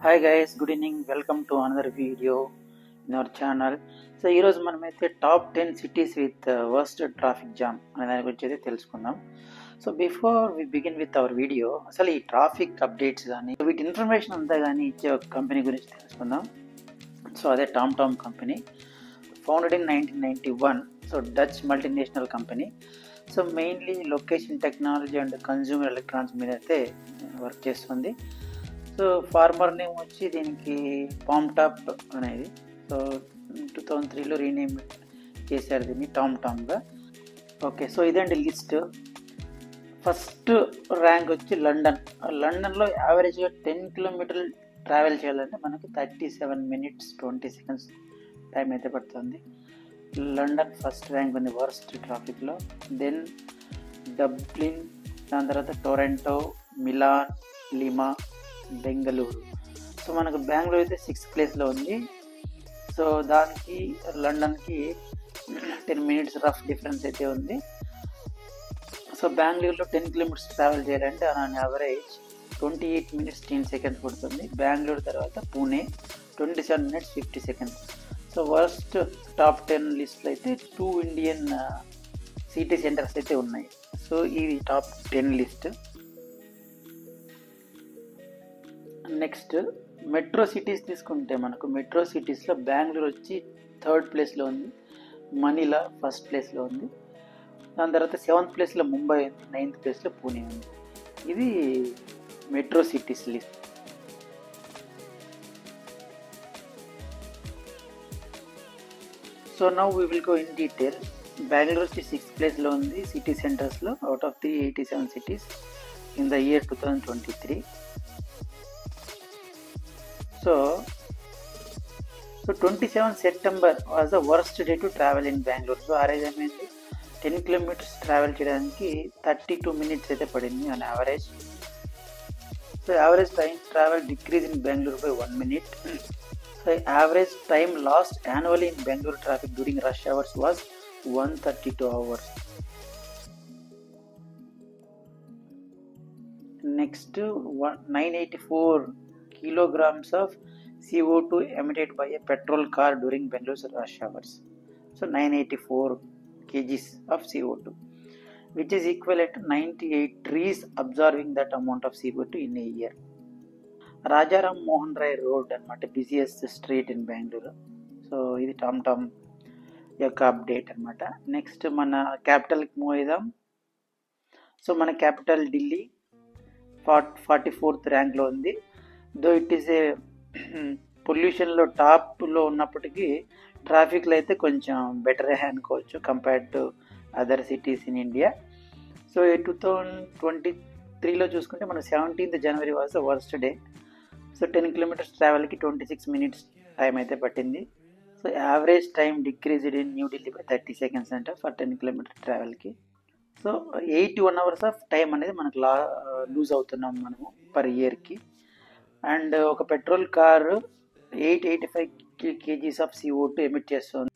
Hi guys, good evening. Welcome to another video in our channel. So ఈ రోజు మనమైతే top 10 cities with worst traffic jam అనే దాని గురించి అయితే తెలుసుకుందాం. So before we begin with our video, అసలు ఈ ట్రాఫిక్ అప్డేట్స్ కానీ వీటి ఇన్ఫర్మేషన్ అంతా కానీ ఇచ్చే ఒక కంపెనీ గురించి తెలుసుకుందాం. సో అదే Tom company, founded in 1991. So Dutch multinational company. So mainly location technology and consumer electronics మీద అయితే వర్క్ చేస్తుంది. సో ఫార్మర్ నేమ్ వచ్చి దీనికి పామ్టాప్ అనేది. సో 2003లో రీనేమ్ చేశారు దీన్ని టామ్గా. ఓకే, సో ఇదండి లిస్ట్. ఫస్ట్ ర్యాంక్ వచ్చి లండన్లో యావరేజ్గా 10 కిలోమీటర్లు ట్రావెల్ చేయాలంటే మనకు 37 minutes 20 seconds టైం అయితే పడుతుంది. లండన్ ఫస్ట్ ర్యాంక్ ఉంది వర్స్ట్ ట్రాఫిక్లో. దెన్ డబ్లిన్, దాని తర్వాత Toronto, Milan, Lima, Bengaluru. So మనకు బెంగళూరు అయితే 6th ప్లేస్లో ఉంది. సో దానికి లండన్కి 10 minutes రఫ్ డిఫరెన్స్ అయితే ఉంది. సో బెంగళూరులో 10 kilometers ట్రావెల్ చేయాలంటే ఆన్ యావరేజ్ 28 minutes 10 seconds పడుతుంది. బెంగళూరు తర్వాత Pune 27 minutes 50 seconds. So worst top 10 లిస్ట్లో అయితే 2 ఇండియన్ సిటీ సెంటర్స్ అయితే ఉన్నాయి. సో ఇది top 10 list. Next metro cities తీసుకుంటే మనకు మెట్రో సిటీస్లో బెంగళూరు వచ్చి 3rd ప్లేస్లో ఉంది, మనీలా 1st ప్లేస్లో ఉంది, దాని తర్వాత 7th ప్లేస్లో ముంబై ఉంది, 9th ప్లేస్లో పూణే ఉంది. ఇది metro cities list. So now we will go in detail. Bengaluru వచ్చి 6th ప్లేస్లో ఉంది సిటీ సెంటర్స్లో out of 387 cities in the year 2023. So 27 September was the worst day to travel in Bangalore. So ఆ రోజు ఏమైంది, 10 kilometers ట్రావెల్ చేయడానికి 32 minutes అయితే పడింది on average. So average time travel decrease in Bengaluru by 1 minute. So average time last annually in Bengaluru traffic during rush hours was 132 hours. Next 984 kilograms of CO2 emitted by a petrol car during Bengalore's rush hours. So 984 kgs of CO2, which is equivalent to 98 trees absorbing that amount of CO2 in a year. Rajaram Mohan Rai Road and busiest street in Bangalore. So ఇది Tom యొక్క update అనమాట. Next మన క్యాపిటల్కి move అయిదాం. So మన capital Delhi 44th ర్యాంక్లో ఉంది. Though it is a పొల్యూషన్లో టాప్లో ఉన్నప్పటికీ ట్రాఫిక్లో అయితే కొంచెం బెటరే అనుకోవచ్చు compared to other cities in India. So 2023లో చూసుకుంటే మన 17th January was the worst day. So 10 kilometers ట్రావెల్కి 26 minutes టైం అయితే పట్టింది. So average time decreased in New Delhi by 30 seconds అంట ఫర్ 10 kilometers ట్రావెల్కి. సో 81 hours ఆఫ్ టైం అనేది మనకు లూజ్ అవుతున్నాం మనము పర్ ఇయర్కి. అండ్ ఒక petrol car 885 kgs of CO2 emit చేస్తుంది,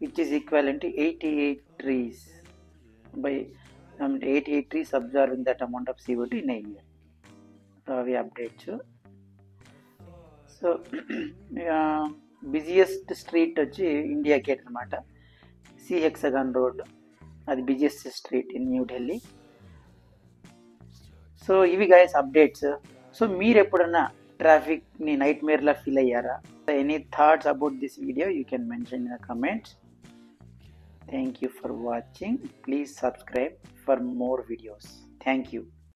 which is equivalent to 88 trees by 88 trees observing that amount of CO2 in a year. So అవి updates. So busiest street వచ్చి India gate అనమాట, C hexagon road, అది busiest street in New Delhi. So ఇవి guys updates. So మీరు ఎప్పుడన్నా ట్రాఫిక్ని night మేర్లా feel అయ్యారా? Any thoughts about this video you can mention in the comments. Thank you for watching. Please subscribe for more videos. Thank you.